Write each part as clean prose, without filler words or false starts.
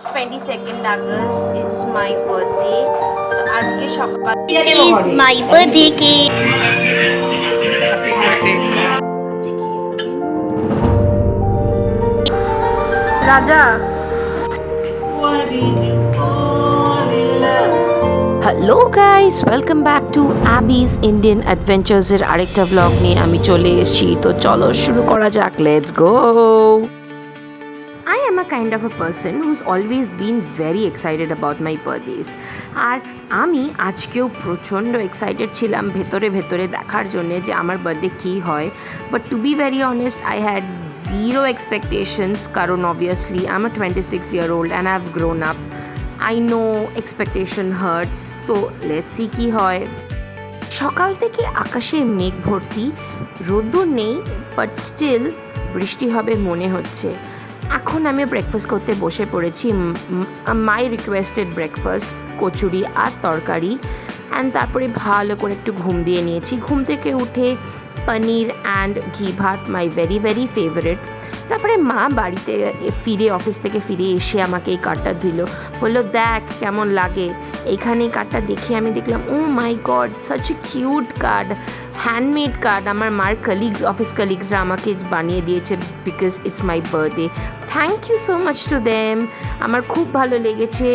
22nd August, it's my birthday. তো আজকে সকাল This is my birthday cake. Raja hello guys, welcome back to Abby's Indian অ্যাডভেঞ্চার্সের আরেকটা blog নিয়ে আমি চলে এসেছি। তো চলো শুরু করা যাক, let's go. I am a kind of a person who's always been very excited about my birthdays. আর আমি আজকেও প্রচণ্ড এক্সাইটেড ছিলাম ভেতরে ভেতরে দেখার জন্যে যে আমার বার্থডে কী হয়। But to be very honest, I had zero expectations, কারণ obviously I am 26-year-old and I have grown up. I know expectation hurts, তো লেটস সি কী হয়। সকাল থেকে আকাশে মেঘ ভর্তি, রোদ্দুর নেই, বাট স্টিল বৃষ্টি হবে মনে হচ্ছে। এখন আমি ব্রেকফাস্ট করতে বসে পড়েছি, মাই রিকোয়েস্টেড ব্রেকফাস্ট, কচুরি আর তরকারি। অ্যান্ড তারপরে ভালো করে একটু ঘুম দিয়ে নিয়েছি। ঘুম থেকে উঠে পনির অ্যান্ড ঘি ভাত, মাই ভেরি ভেরি ফেভারিট। তারপরে মা বাড়িতে ফিরে, অফিস থেকে ফিরে এসে আমাকে এই কার্ডটা দিল, বললো দেখ কেমন লাগে। এইখানে এই কার্ডটা দেখে আমি দেখলাম, oh my god, such a cute card, handmade card. আমার মার কলিগস, অফিস কলিগসরা আমাকে বানিয়ে দিয়েছে because it's my birthday. Thank you so much to them, আমার খুব ভালো লেগেছে।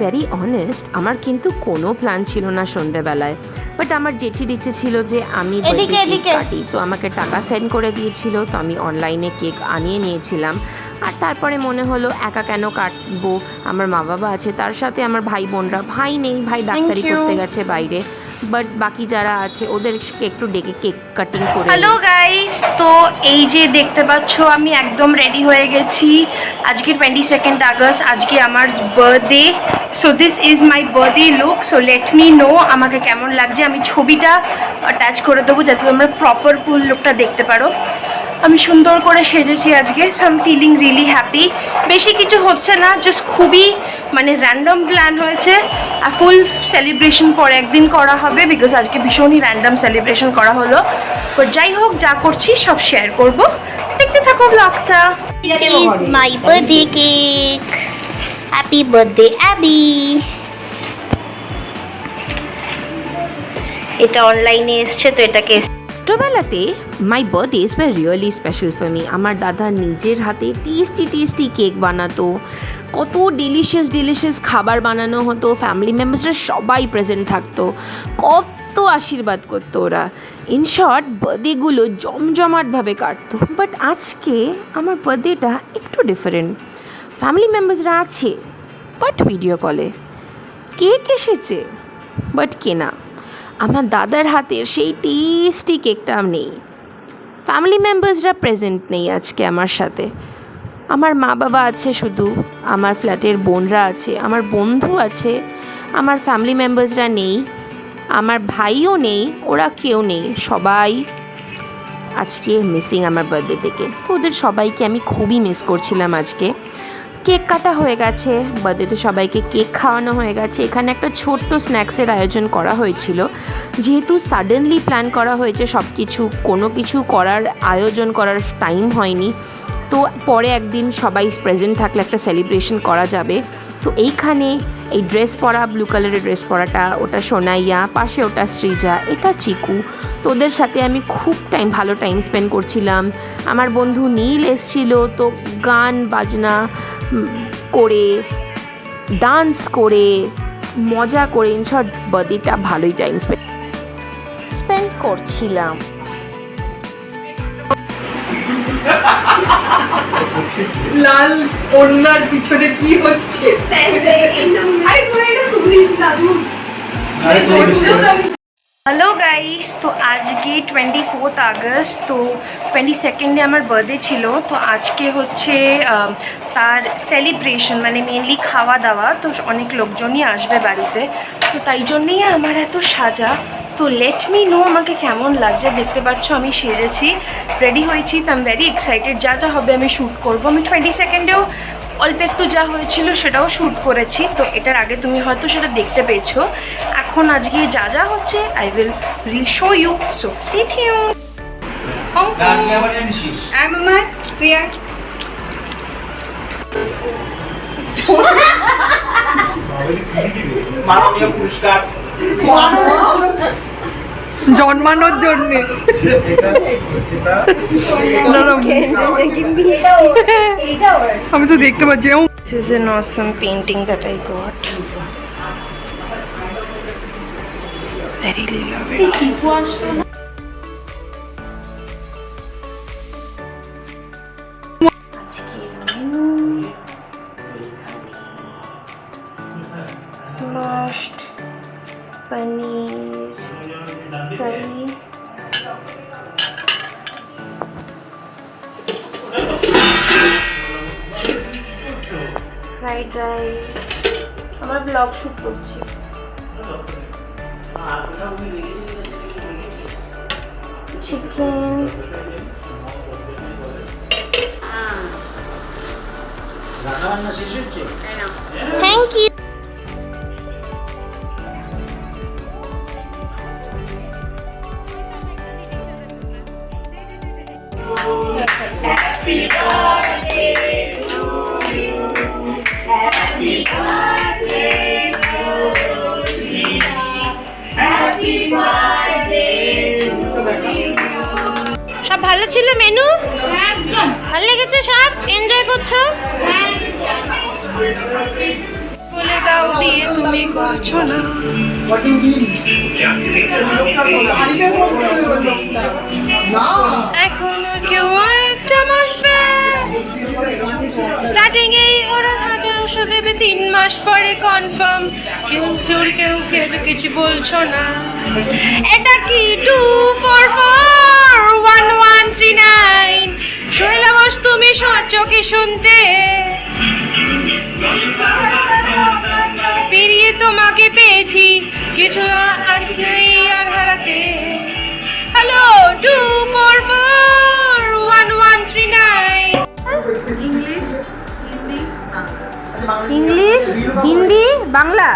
ভেরি অনেস্ট, আমার কিন্তু কোনো প্ল্যান ছিল না সন্ধ্যেবেলায়, বাট আমার জেঠির ইচ্ছে ছিল যে আমি কেক কাটি, তো আমাকে টাকা সেন্ড করে দিয়েছিল, তো আমি অনলাইনে কেক আনিয়ে নিয়েছিলাম। আর তারপরে মনে হলো একা কেন কাটবো, আমার মা বাবা আছে, তার সাথে আমার ভাই বোনরা, ভাই নেই, ভাই ডাক্তারি করতে গেছে বাইরে, বাট বাকি যারা আছে ওদেরকে একটু ডেকে কেক কাটিং করে। হ্যালো গাইস, তো এই যে দেখতে পাচ্ছ আমি একদম রেডি হয়ে গেছি। আজকে 22nd আগস্ট, আজকে আমার birthday. So this is my birthday look. So let me no আমাকে কেমন লাগছে। আমি ছবিটা অ্যাটাচ করে দেবো যাতে তোমরা প্রপার ফুল লুকটা দেখতে পারো। আমি সুন্দর করে সেজেছি আজকে, so I am feeling really happy. বেশি কিছু হচ্ছে না, জাস্ট খুবই র্যান্ডম প্ল্যান হয়েছে। আর ফুল সেলিব্রেশন পরে একদিন করা হবে, বিকজ আজকে ভীষণই র্যান্ডম সেলিব্রেশন করা হলো। তো যাই হোক, যা করছি সব শেয়ার করব, দেখতে থাকো ব্লগটা। This is my birthday cake. Happy birthday, Abby. এটা অনলাইনে এসছে, তো এটাকে ছোটোবেলাতে my birthdays were really special for me. আমার দাদা নিজের হাতে টেস্টি কেক বানাতো, কত ডিলিশিয়াস খাবার বানানো হতো, ফ্যামিলি মেম্বার্সরা সবাই প্রেজেন্ট থাকতো, কত আশীর্বাদ করতো ওরা। ইন শর্ট, বার্থডেগুলো জমজমাটভাবে কাটতো। বাট আজকে আমার বার্থডেটা একটু ডিফারেন্ট। ফ্যামিলি মেম্বার্সরা আছে বাট ভিডিও কলে, কেক এসেছে বাট কেনা। আমার দাদার হাতের সেই টেস্টি কেকটা নেই, ফ্যামিলি মেম্বার্সরা প্রেজেন্ট নেই আজকে আমার সাথে। আমার মা বাবা আছে শুধু, আমার ফ্ল্যাটের বোনরা আছে, আমার বন্ধু আছে, আমার ফ্যামিলি মেম্বার্সরা নেই, আমার ভাইও নেই, ওরা কেউ নেই, সবাই আজকে মিসিং আমার বার্থডে থেকে। তো ওদের সবাইকে আমি খুবই মিস করছিলাম আজকে। কেক কাটা হয়ে গেছে, বার্থডেতে সবাইকে কেক খাওয়ানো হয়ে গেছে। এখানে একটা ছোট্ট স্ন্যাক্সের আয়োজন করা হয়েছিল, যেহেতু সাডেনলি প্ল্যান করা হয়েছে সব কিছু, কোনো কিছু করার আয়োজন করার টাইম হয়নি। তো পরে একদিন সবাই প্রেজেন্ট থাকলে একটা সেলিব্রেশন করা যাবে। তো এইখানে এই ড্রেস পরা, ব্লু কালারের ড্রেস পরাটা, ওটা সোনাইয়া, পাশে ওটা সৃজা, এটা চিকু। তো ওদের সাথে আমি খুব ভালো টাইম স্পেন্ড করছিলাম। আমার বন্ধু নীল এসছিল, তো গান বাজনা করে, ডান্স করে, মজা করে, ইনশর্ট বার্থডেটা ভালোই টাইম স্পেন্ড করছিলাম। লাল ওড়নার পিছনে কি হচ্ছে? হ্যালো গাইস, তো আজকে 24th আগস্ট, তো 22ndে আমার বার্থডে ছিল। তো আজকে হচ্ছে তার সেলিব্রেশন, মেনলি খাওয়া দাওয়া। তো অনেক লোকজনই আসবে বাড়িতে, তো তাই জন্যেই আমার এত সাজা। তো লেট মি নো আমাকে কেমন লাগছে। দেখতে পাচ্ছ আমি সেরেছি, রেডি হয়েছি, তো আই এম ভেরি এক্সাইটেড। যা যা হবে আমি শ্যুট করবো। আমি 22ndেও অল্প একটু যা হয়েছিল সেটাও শ্যুট করেছি, তো এটার আগে তুমি হয়তো সেটা দেখতে পেয়েছো। এখন আজকে যা যা হচ্ছে I will show you, so stay tuned. তুই আয়। মাননীয় পুরস্কার জন্মানোর জন্য আমি তো দেখতে পাচ্ছি না। This is an awesome painting that I got. I really love it. Smashed paneer curry. Fried rice. আমার ব্লগ শুট করছি। চিকেন। Thank you. সব ভালো ছিল মেনু? ভালো লেগেছে? সব এনজয় করছো? বলে দাও বিয়ে তুমি করছো না। এখনো কেউ একটা মাস স্টার্টিং এই ওরা 1800 দেবে, 3 মাস পরে কনফার্ম। কেউ কিছু বলছো না। এটা কি 2441139? শৈলা বস তুমি চোখে শুনতে পেরিয়ে তোমাকে পেয়েছি, কিছু আর নেই আর হারাতে। হ্যালো 2441139। ইংলিশ, হিন্দি, বাংলা।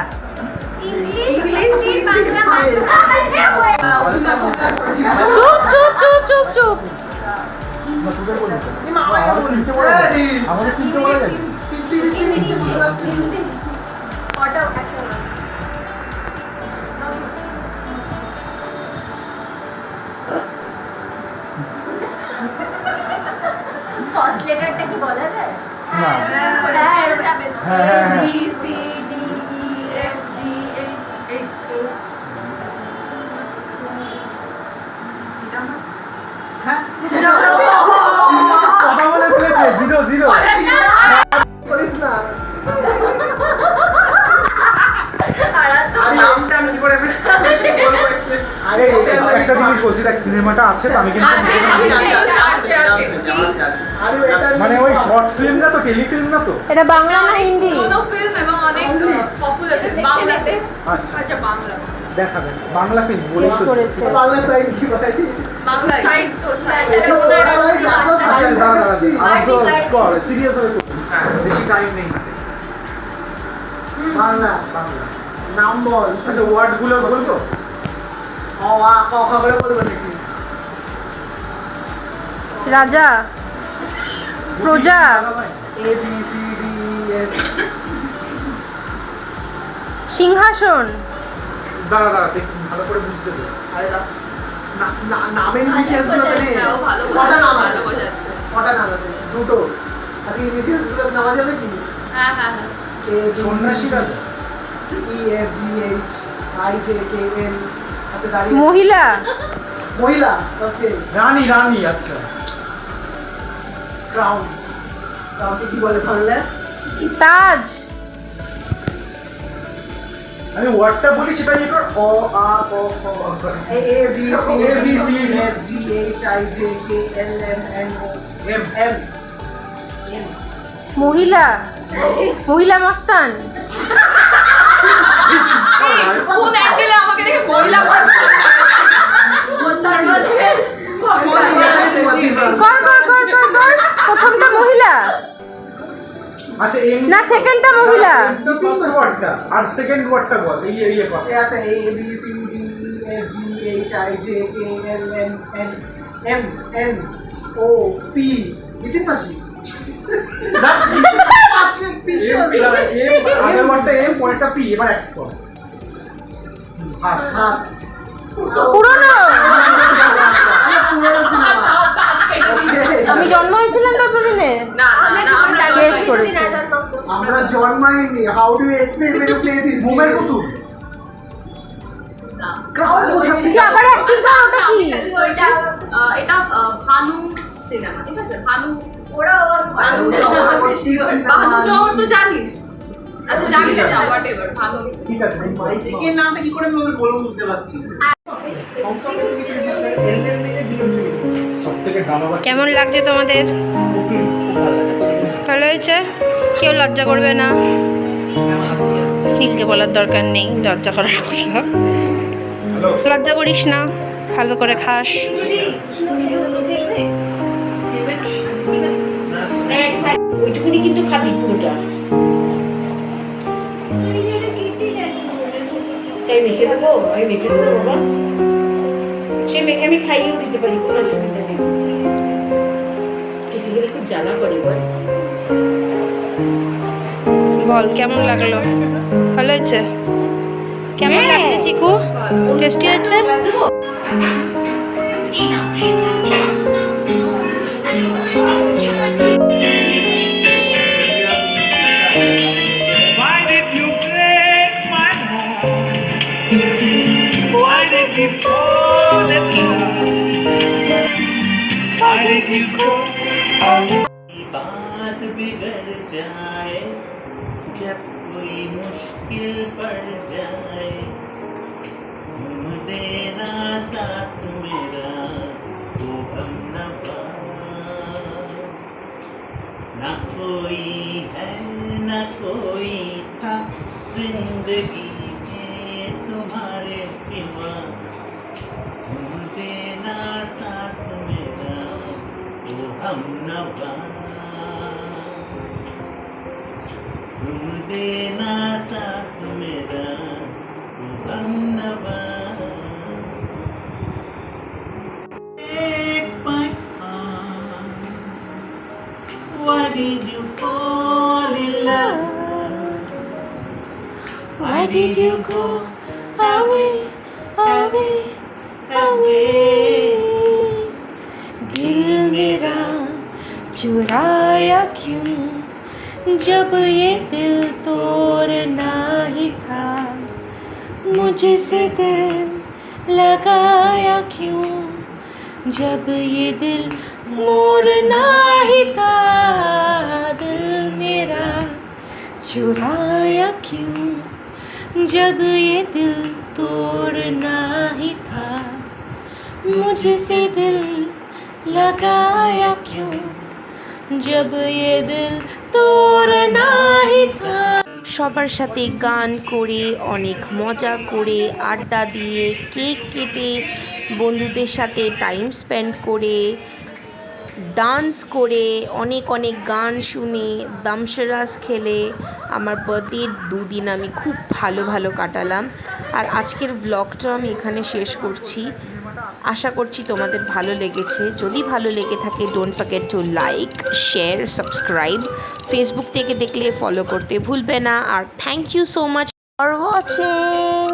চুপ চুপ চুপ চুপ চুপ। ফার্স্ট লেটারটা কি বলা যায়? না। হ্যাঁ এটা যাবে না। হ্যাঁ B C D E F G H H H কথা বলে ফেলেছে 0 করিস না। নামটা আমি কি করে আরে একটা জিনিস বলছি, দেখ সিনেমাটা আছে তো আমি কিন্তু মানে ওই শর্ট ফিল্ম না তো, টেলিফিল্ম না তো? এটা বাংলা না হিন্দি? ফিল্ম এবং অনেক পপুলার বাংলা। আচ্ছা বাংলা দেখাবেন বাংলা ফিল্ম বলে তো করেছে। বাংলা সাইড কি কথাই বাংলা সাইড তো আচ্ছা দাঁড়া আর তো কর সিরিয়াস হয়ে বেশি টাইম নেই। বাংলা নাম বল। আচ্ছা ওয়ার্ড গুলো বলতো খবরে বলবে নাকি? রাজা, প্রজা, A B C D E F। সিংহাসন। দাঁড়া দেখ ভালো করে বুঝতে দে। আরে নামের ইনিশিয়ালস গুলো তো নেই। কটা নাম আছে? কটা নাম আছে? দুটো। আচ্ছা ইনিশিয়ালস গুলো নাম যাবে কি? হ্যাঁ হ্যাঁ A B সন্ন্যাসী রাজা E F G H I J K L। আচ্ছা দাঁড়িয়ে মহিলা, মহিলা। ওকে রানী আচ্ছা ক্রাউন কি বলে বাংলা? তাজ। আমি ওয়ার্ডটা বলি সেটা কি কর? অ আ ক খ A B C D F G H I J K L M N O M মহিলা, মহিলা মস্তান। কোন অ্যাঙ্গেলে আমাকে দেখে বললা কর প্রথমটা মহিলা আচ্ছা না সেকেন্ডটা মহিলা। প্রথম ওয়ার্ডটা আর সেকেন্ড ওয়ার্ডটা বল। এই কর। আচ্ছা A B C D E F G H I J K L M N O P Nitin মাসি আগের ওয়ার্ডটা এম পরেরটা পি এবার এক কর হাত হাত পুরনো আমি জন্ম হয়েছিলাম ততদিনে Guess করেছি। আমরা জন্মাইনি how do you explain when you play this ঘুমের পুতুল ক্রাউড কি আবার অ্যাক্টিং করা ওটা কি এটা ভানু সিনেমা ঠিক আছে ভানু ভানু জহর তো জানিস আচ্ছা জানিস না হোয়াটএভার ভানু ঠিক আছে মাইকের নামটা কি করে আমি ওদের বলবো বুঝতে পারছি সবথেকে ডামাবা কেমন লাগছে তোমাদের ভালো হয়েছে কেউ লজ্জা করবে না নীলকে বলার দরকার নেই লজ্জা করার কথা হ্যালো লজ্জা করিস না ভালো করে খাস ওইটুকুনি কিন্তু খাবি পুরোটা তাই মেখে দেবো আমি মেখে দেবো বাবা সে মেখে আমি খাইয়েও দিতে পারি কোনো অসুবিধা নেই কেটে গেলে খুব জ্বালা করে বল বল কেমন লাগলো ভালো হয়েছে কেমন লাগছে চিকু টেস্টি হয়েছে Why did you break my heart? Why did you fall in love? Why did you go away? बात बिगड़ जाए जब कोई मुश्किल पड़ जाए तुम देना साथ मेरा तो हम न कोई है न कोई था जिंदगी में तुम्हारे सिवा तुम देना साथ मेरा तो हम नवा तुम देना साथ मेरा तो हम नवा Take my hand. Why did you fall in love? Why did you go away, away, away? दिल मेरा चुराया क्यों जब ये दिल तोड़ना ही था मुझसे दिल लगाया क्यों जब ये दिल मोड़ना ही था दिल मेरा चुराया क्यों जब ये दिल तोड़ना ही था मुझसे दिल लगाया क्यों जब ये दिल तोड़ना ही था সবার সাথে গান করে অনেক মজা করে আড্ডা দিয়ে কেক কেটে বন্ধুদের সাথে টাইম স্পেন্ড করে ডান্স করে অনেক অনেক গান শুনে দামশরাস খেলে আমার বার্থডের দুদিন আমি খুব ভালো কাটালাম আর আজকের ব্লগটা আমি এখানে শেষ করছি আশা করছি তোমাদের ভালো লেগেছে যদি ভালো লেগে থাকে don't forget to like share subscribe Facebook থেকে দেখলে ফলো করতে ভুলবে না আর thank you so much for watching